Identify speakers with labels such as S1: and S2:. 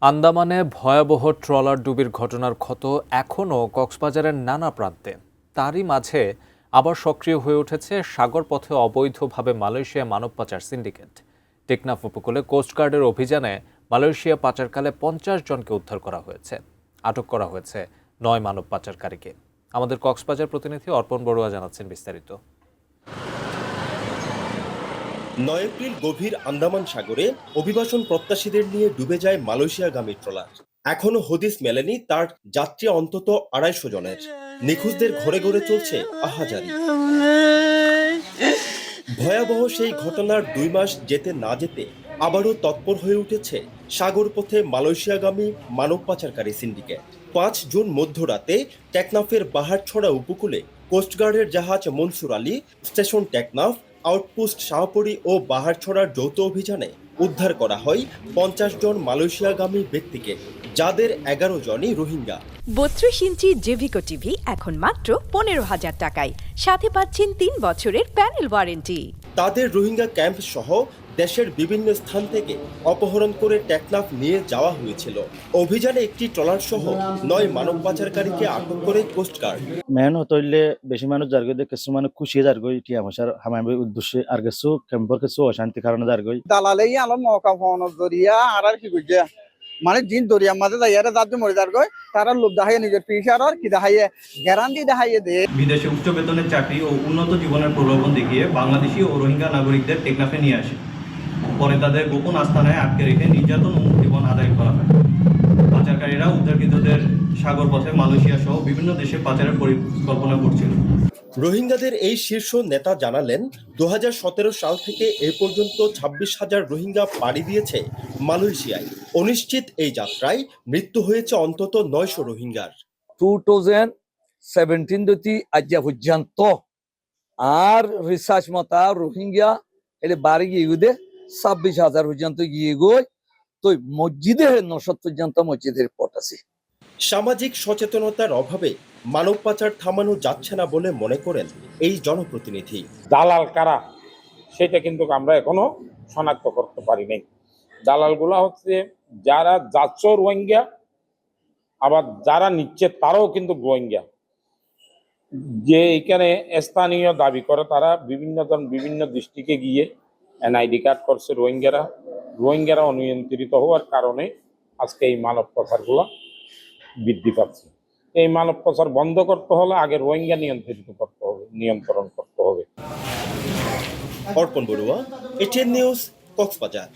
S1: আন্দামানে ভয়াবহ ট্রলার ডুবির ঘটনার ক্ষত এখনও কক্সবাজারের নানা প্রান্তে। তারই মাঝে আবার সক্রিয় হয়ে উঠেছে সাগরপথে অবৈধভাবে মালয়েশিয়া মানব পাচার সিন্ডিকেট। টেকনাফ উপকূলে কোস্টগার্ডের অভিযানে মালয়েশিয়া পাচারকালে 50 জনকে উদ্ধার করা হয়েছে। আটক করা হয়েছে 9 মানব পাচারকারীকে। আমাদের কক্সবাজার প্রতিনিধি অর্পণ বড়ুয়া জানাচ্ছেন বিস্তারিত।
S2: 9 এপ্রিল গভীর আন্দামান সাগরে অভিবাসন প্রত্যাশীদের নিয়ে ডুবে যায় মালয়েশিয়াগামী ট্রলার। এখনো হদিস মেলেনি তার যাত্রী অন্তত 250 জনের। নিখোঁজদের ঘরে ঘরে চলছে আহাজারি। ভয়াবহ সেই ঘটনার 2 মাস যেতে না যেতে আবারও তৎপর হয়ে উঠেছে সাগরপথে মালয়েশিয়াগামী মানব পাচারকারী সিন্ডিকেট। 5 জুন মধ্যরাতে টেকনাফের বাহারছড়া উপকূলে কোস্টগার্ডের জাহাজ মনসুর আলী, স্টেশন টেকনাফ, আউটপোস্ট শাহপরী ও বাহারছড়ার যৌথ অভিযানে উদ্ধার করা হয় 50 জন মালয়েশিয়াগামী ব্যক্তিকে, যাদের 11 জনই রোহিঙ্গা।
S3: 32 ইঞ্চি জেভিকো টিভি এখন মাত্র 15,000 টাকায়, সাথে পাচ্ছেন 3 বছরের প্যানেল ওয়ারেন্টি।
S2: তাদের রোহিঙ্গা ক্যাম্প সহ দেশের বিভিন্ন স্থান থেকে অপহরণ করে টেকনাফ নিয়ে যাওয়া হয়েছিল। অভিযানে একটি ট্রলার সহ 9 মানব পাচারকারীকে আটক করে কোস্টগার্ড।
S4: মেহনত হইলে বেশি মানুষ যার গই কিছু মানুষ খুশি যার গই টিয়া মশার হামাই উদ্দেশ্যে আর কিছু ক্যাম্পর কিছু অশান্তি কারণে যার গই
S5: দালালেই আলো মৌকা ফোন দরিয়া আর কি বুঝে মানে দিন দরিয়া মাঝে যাইয়ারে যাতে মরে যার গই তারা লোভ দেখাইয়ে নিজের পিসার আর কি দেখাইয়ে গ্যারান্টি দেখাইয়ে দে।
S6: বিদেশে উচ্চ বেতনের চাকরি ও উন্নত জীবনের প্রলোভন দেখিয়ে বাংলাদেশি ও রোহিঙ্গা নাগরিকদের টেকনাফে নিয়ে আসে। পরে তাদের গোপন আস্তানায় আটকে রেখে নির্যাতন ও মুক্তিপণ আদায় করা হয়। পাচারকারীরা উদ্ধারকৃতদের সাগর পথে মালয়েশিয়া সহ বিভিন্ন দেশে পাচারের পরিকল্পনা করছিল।
S2: রোহিঙ্গাদের এই শীর্ষ নেতা জানালেন, 2017 সাল থেকে এ পর্যন্ত 26,000 রোহিঙ্গা পাড়ি দিয়েছে মালয়েশিয়ায়। অনিশ্চিত এই যাত্রায় মৃত্যু হয়েছে অন্তত 900 রোহিঙ্গার।
S7: 2017 দতি আজ্ঞা পর্যন্ত আর রিসার্চ মতা রোহিঙ্গা এলে বাড়ি গিয়ে 26,000 পর্যন্ত গিয়ে গই তো মসজিদে 900 পর্যন্ত মসজিদের রিপোর্ট আছে।
S2: সামাজিক সচেতনতার অভাবে মানব পাচার থামানো যাচ্ছে না বলে মনে করেন এই জনপ্রতিনিধি।
S8: দালাল কারা সেটা কিন্তু আমরা এখনো শনাক্ত করতে পারি নাই। দালালগুলা হচ্ছে যারা যাচ্ছ রোহিঙ্গা, আবার যারা নিচ্ছে তারাও কিন্তু রোহিঙ্গা। যে এখানে স্থানীয় দাবি করে তারা বিভিন্ন ডিস্ট্রিক্টে গিয়ে এনআইডি কার্ড করছে রোহিঙ্গারা অনিয়ন্ত্রিত হওয়ার কারণে আজকে এই মানব পাচারগুলো বৃদ্ধি পাচ্ছে। এই মানব পাচার বন্ধ করতে হলে আগে রোহিঙ্গা নিয়ন্ত্রণ করতে হবে।
S2: অর্পণ বড়ুয়া, এটিএন নিউজ, কক্সবাজার।